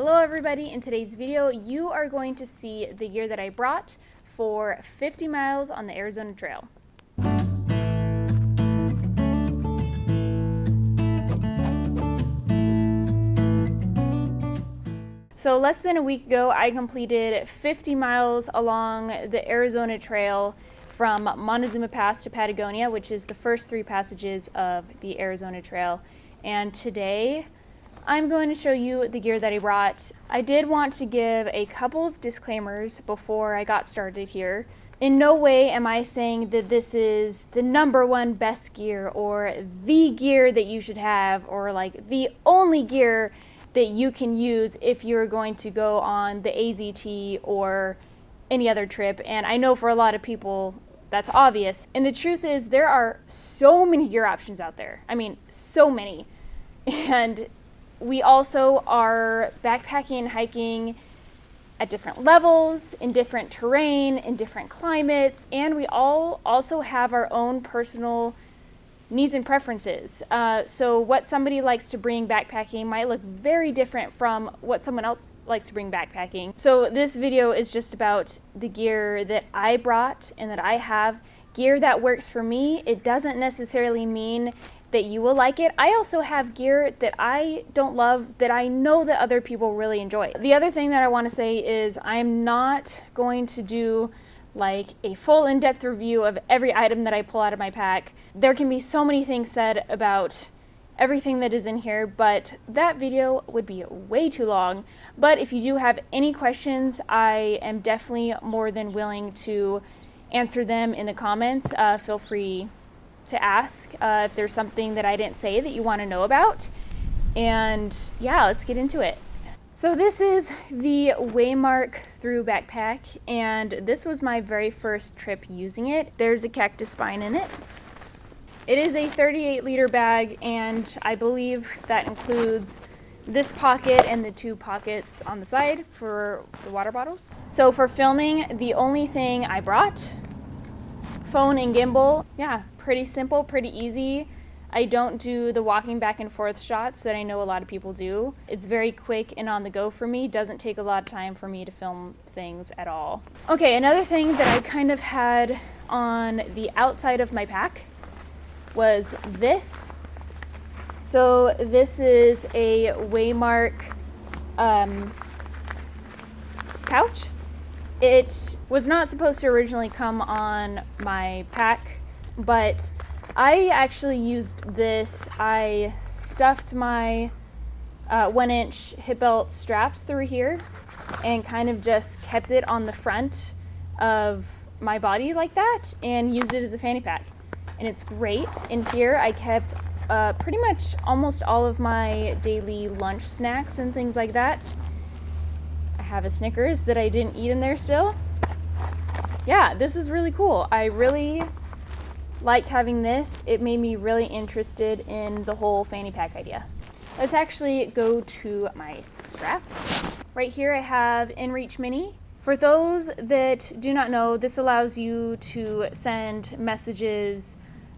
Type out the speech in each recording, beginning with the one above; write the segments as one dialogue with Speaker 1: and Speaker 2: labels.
Speaker 1: Hello everybody, in today's video you are going to see the gear that I brought for 50 miles on the Arizona Trail. So less than a week ago I completed 50 miles along the Arizona Trail from Montezuma Pass to Patagonia, which is the first 3 passages of the Arizona Trail. And today I'm going to show you the gear that I brought. I did want to give a couple of disclaimers before I got started here. In no way am I saying that this is the #1 best gear or the gear that you should have or like the only gear that you can use if you're going to go on the AZT or any other trip. And I know for a lot of people that's obvious. And the truth is there are so many gear options out there. I mean, so many. And we also are backpacking and hiking at different levels, in different terrain, in different climates, and we all also have our own personal needs and preferences. So what somebody likes to bring backpacking might look very different from what someone else likes to bring backpacking. So this video is just about the gear that I brought and that I have, gear that works for me. It doesn't necessarily mean that you will like it. I also have gear that I don't love that I know that other people really enjoy. The other thing that I want to say is I'm not going to do like a full in-depth review of every item that I pull out of my pack. There can be so many things said about everything that is in here, but that video would be way too long. But if you do have any questions, I am definitely more than willing to answer them in the comments. Feel free to ask if there's something that I didn't say that you want to know about. And yeah, let's get into it. So this is the Waymark Thru backpack, and this was my very first trip using it. There's a cactus spine in it. It is a 38-liter bag, and I believe that includes this pocket and the 2 pockets on the side for the water bottles. So for filming, the only thing I brought, phone and gimbal. Yeah, pretty simple, pretty easy. I don't do the walking back and forth shots that I know a lot of people do. It's very quick and on the go for me. Doesn't take a lot of time for me to film things at all. Okay, another thing that I kind of had on the outside of my pack was this. So this is a Waymark pouch. It was not supposed to originally come on my pack, but I actually used this. I stuffed my 1-inch hip belt straps through here and kind of just kept it on the front of my body like that and used it as a fanny pack. And it's great. In here I kept pretty much almost all of my daily lunch snacks and things like that. I have a Snickers that I didn't eat in there still. Yeah, this is really cool. I really liked having this. It made me really interested in the whole fanny pack idea. Let's actually go to my straps. Right here I have InReach Mini. For those that do not know, this allows you to send messages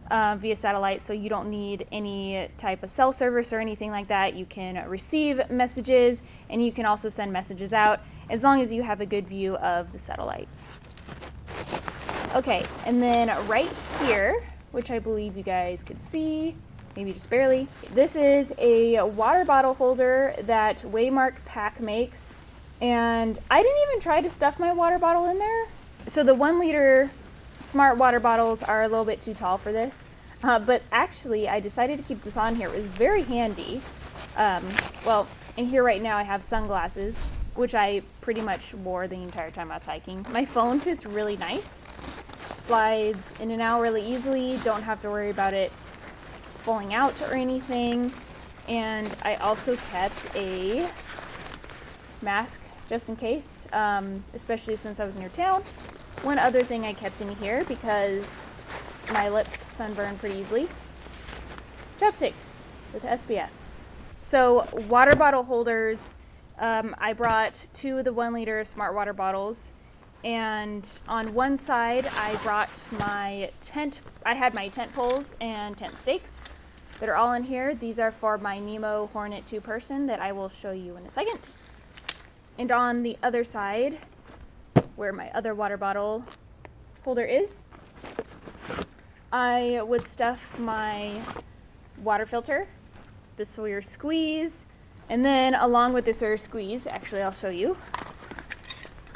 Speaker 1: via satellite, so you don't need any type of cell service or anything like that. You can receive messages and you can also send messages out as long as you have a good view of the satellites. Okay, and then right here, which I believe you guys could see, maybe just barely, this is a water bottle holder that Waymark Pack makes, and I didn't even try to stuff my water bottle in there. So the 1-liter smart water bottles are a little bit too tall for this, but actually I decided to keep this on here. It was very handy. Well, in here right now I have sunglasses, which I pretty much wore the entire time I was hiking. My phone fits really nice, slides in and out really easily, don't have to worry about it falling out or anything. And I also kept a mask just in case, especially since I was near town. One other thing I kept in here because my lips sunburn pretty easily, chapstick with SPF. So water bottle holders, I brought 2 of the 1-liter smart water bottles, and on one side I brought my tent. I had my tent poles and tent stakes that are all in here. These are for my Nemo Hornet 2-person that I will show you in a second. And on the other side, where my other water bottle holder is, I would stuff my water filter, the Sawyer Squeeze, and then along with the Sawyer Squeeze, actually I'll show you,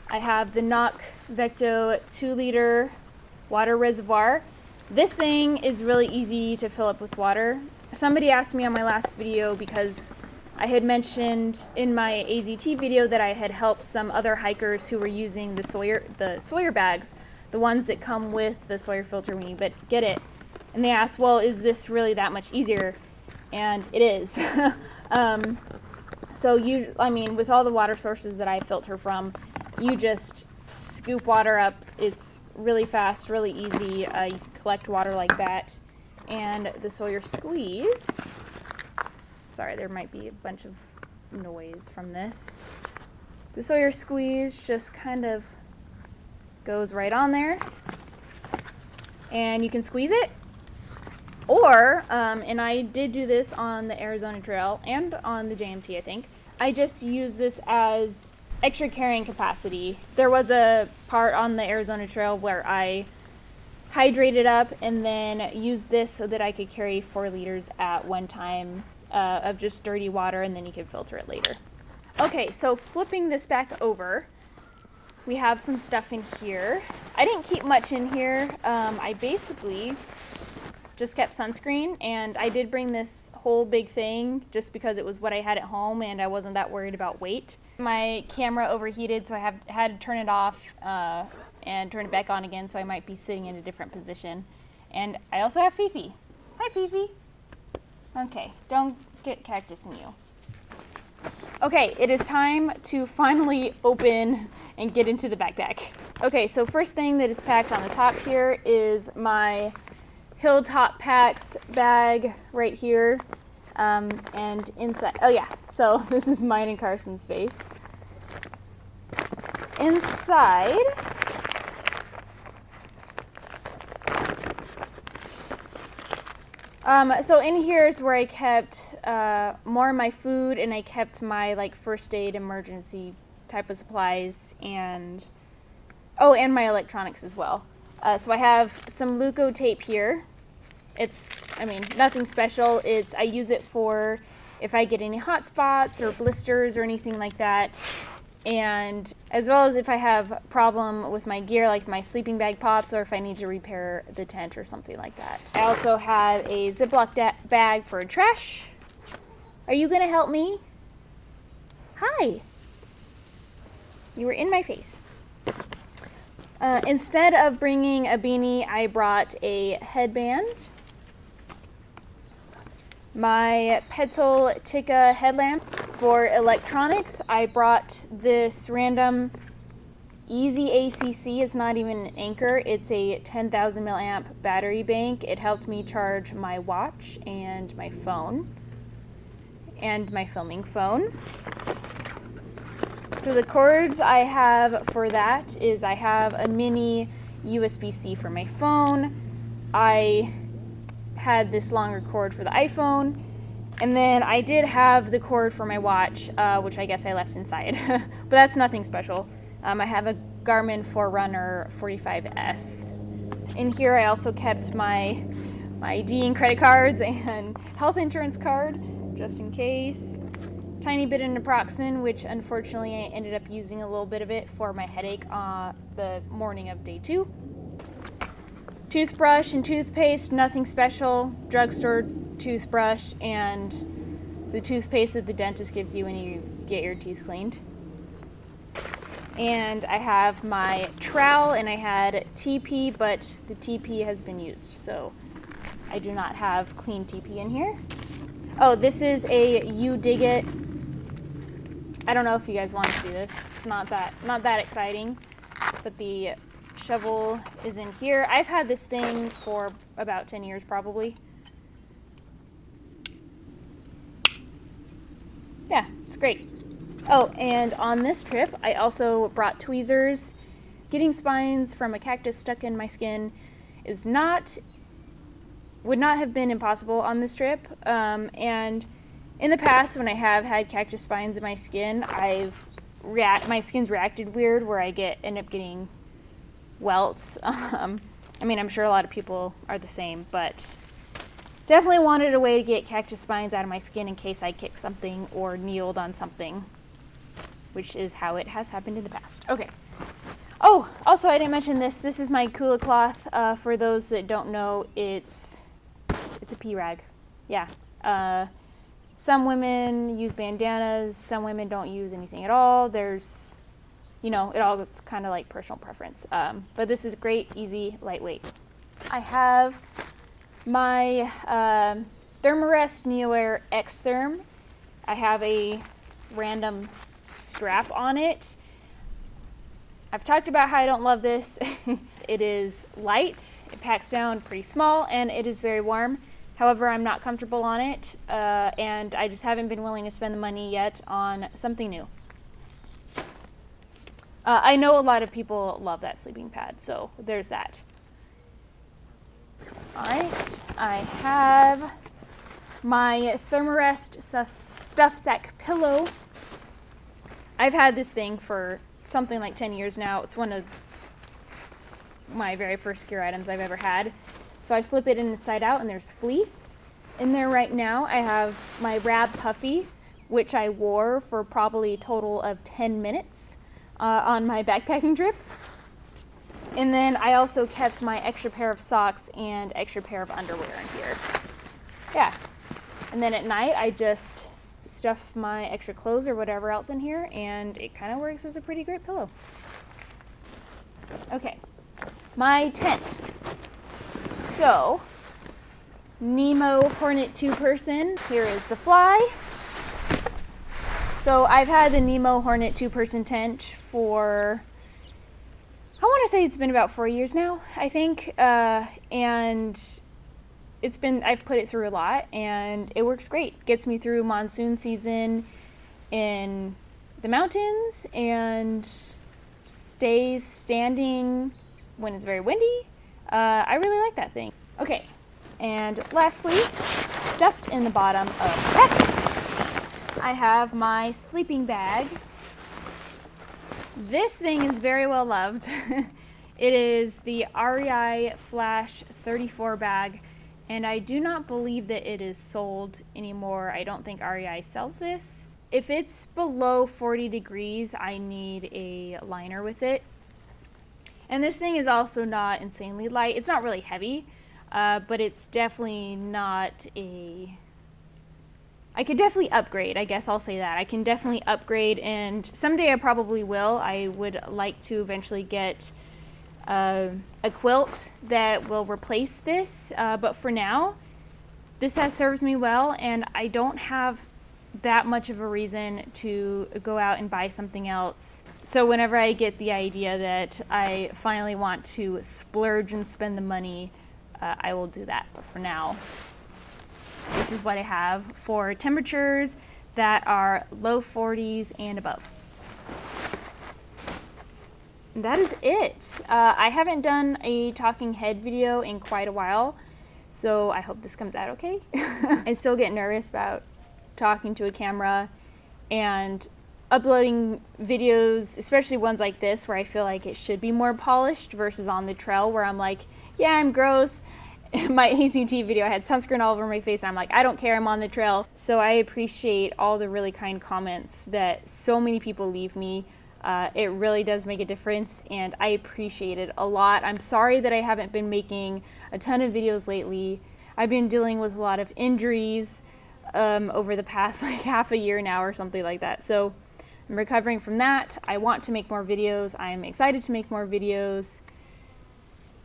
Speaker 1: I have the Knock Vecto 2-liter water reservoir. This thing is really easy to fill up with water. Somebody asked me on my last video, because I had mentioned in my AZT video that I had helped some other hikers who were using the Sawyer bags, the ones that come with the Sawyer filter when you get it. And they asked, well, is this really that much easier? And it is. So with all the water sources that I filter from, you just scoop water up. It's really fast, really easy. You can collect water like that. And the Sawyer Squeeze, sorry, there might be a bunch of noise from this. The Sawyer Squeeze just kind of goes right on there, and you can squeeze it. Or, and I did do this on the Arizona Trail and on the JMT, I think, I just use this as extra carrying capacity. There was a part on the Arizona Trail where I hydrated up and then used this so that I could carry 4 liters at one time of just dirty water, and then you can filter it later. Okay, so flipping this back over, we have some stuff in here. I didn't keep much in here. I basically just kept sunscreen, and I did bring this whole big thing just because it was what I had at home and I wasn't that worried about weight. My camera overheated, so I had to turn it off and turn it back on again, so I might be sitting in a different position. And I also have Fifi. Hi, Fifi. Okay, don't get cactus in you. Okay, it is time to finally open and get into the backpack. Okay, so first thing that is packed on the top here is my Hilltop Packs bag right here. And inside, oh yeah, so this is mine and Carson's space. Inside, so in here is where I kept more of my food, and I kept my first aid emergency type of supplies, and and my electronics as well. So I have some Luco tape here. It's, nothing special. I use it for if I get any hot spots or blisters or anything like that. And as well as if I have a problem with my gear, like my sleeping bag pops, or if I need to repair the tent or something like that. I also have a Ziploc bag for trash. Are you gonna help me? Hi. You were in my face. Instead of bringing a beanie, I brought a headband. My Petzl Tikka headlamp. For electronics, I brought this random Easy ACC. It's not even an Anchor. It's a 10,000 milliamp battery bank. It helped me charge my watch and my phone and my filming phone. So the cords I have for that is I have a mini USB-C for my phone. I had this longer cord for the iPhone, and then I did have the cord for my watch, which I guess I left inside, but that's nothing special. I have a Garmin Forerunner 45S. In here I also kept my ID and credit cards and health insurance card, just in case. Tiny bit of naproxen, which unfortunately I ended up using a little bit of it for my headache the morning of day 2. Toothbrush and toothpaste, nothing special. Drugstore toothbrush and the toothpaste that the dentist gives you when you get your teeth cleaned. And I have my trowel, and I had TP, but the TP has been used, so I do not have clean TP in here. Oh, this is a You Dig It. I don't know if you guys want to see this. It's not that exciting, but the shovel is in here. I've had this thing for about 10 years probably. Yeah, it's great. Oh, and on this trip, I also brought tweezers. Getting spines from a cactus stuck in my skin would not have been impossible on this trip. And in the past, when I have had cactus spines in my skin, I've my skin's reacted weird where I end up getting welts. I mean, I'm sure a lot of people are the same, but definitely wanted a way to get cactus spines out of my skin in case I kicked something or kneeled on something, which is how it has happened in the past. Okay. Oh, also I didn't mention this. This is my Kula cloth. For those that don't know, it's a pee rag. Yeah. Some women use bandanas. Some women don't use anything at all. There's, it's kind of like personal preference. But this is great, easy, lightweight. I have my Thermarest NeoAir X-Therm. I have a random strap on it. I've talked about how I don't love this. It is light, it packs down pretty small, and it is very warm. However, I'm not comfortable on it, and I just haven't been willing to spend the money yet on something new. I know a lot of people love that sleeping pad, so there's that. Alright, I have my Thermarest stuff sack pillow. I've had this thing for something like 10 years now. It's one of my very first gear items I've ever had. So I flip it inside out and there's fleece. In there right now I have my Rab Puffy, which I wore for probably a total of 10 minutes on my backpacking trip. And then I also kept my extra pair of socks and extra pair of underwear in here. Yeah. And then at night I just stuff my extra clothes or whatever else in here, and it kind of works as a pretty great pillow. Okay, my tent. So, Nemo Hornet 2-person. Here is the fly. So I've had the Nemo Hornet 2-person tent for, I want to say it's been about 4 years now, I think, and I've put it through a lot, and it works great. Gets me through monsoon season in the mountains and stays standing when it's very windy. I really like that thing. Okay, and lastly, stuffed in the bottom of the pack, I have my sleeping bag. This thing is very well loved. It is the REI Flash 34 bag. And I do not believe that it is sold anymore. I don't think REI sells this. If it's below 40 degrees, I need a liner with it. And this thing is also not insanely light. It's not really heavy, but it's definitely not a... I could definitely upgrade, I guess I'll say that. I can definitely upgrade, and someday I probably will. I would like to eventually get a quilt that will replace this, but for now this has served me well, and I don't have that much of a reason to go out and buy something else. So whenever I get the idea that I finally want to splurge and spend the money, I will do that. But for now, this is what I have for temperatures that are low 40s and above. That is it. I haven't done a talking head video in quite a while, so I hope this comes out okay. I still get nervous about talking to a camera and uploading videos, especially ones like this where I feel like it should be more polished versus on the trail where I'm like, yeah, I'm gross. My AZT video, I had sunscreen all over my face, and I'm like, I don't care, I'm on the trail. So I appreciate all the really kind comments that so many people leave me. It really does make a difference, and I appreciate it a lot. I'm sorry that I haven't been making a ton of videos lately. I've been dealing with a lot of injuries over the past like half a year now or something like that. So I'm recovering from that. I want to make more videos. I'm excited to make more videos.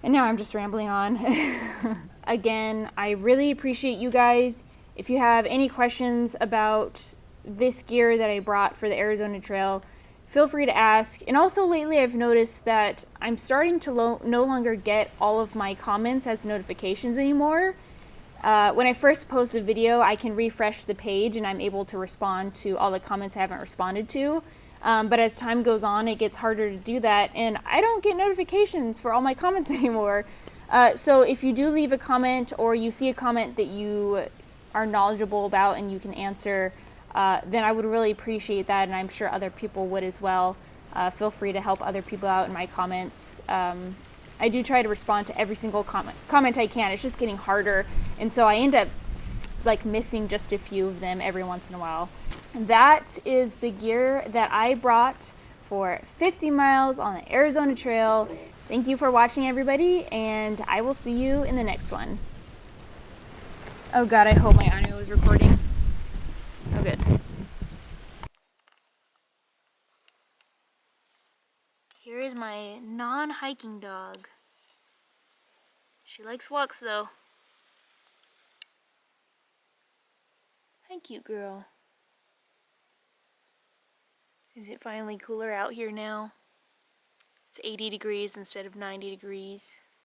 Speaker 1: And now I'm just rambling on. Again, I really appreciate you guys. If you have any questions about this gear that I brought for the Arizona Trail, feel free to ask. And also lately I've noticed that I'm starting to no longer get all of my comments as notifications anymore. When I first post a video, I can refresh the page and I'm able to respond to all the comments I haven't responded to. But as time goes on, it gets harder to do that, and I don't get notifications for all my comments anymore. So if you do leave a comment or you see a comment that you are knowledgeable about and you can answer, then I would really appreciate that, and I'm sure other people would as well. Feel free to help other people out in my comments. I do try to respond to every single comment I can. It's just getting harder, and so I end up like missing just a few of them every once in a while. That is the gear that I brought for 50 miles on the Arizona Trail. Thank you for watching, everybody, and I will see you in the next one. Oh god, I hope my audio is recording. Oh good. Here is my non-hiking dog. She likes walks though. Hi, cute girl. Is it finally cooler out here now? It's 80 degrees instead of 90 degrees.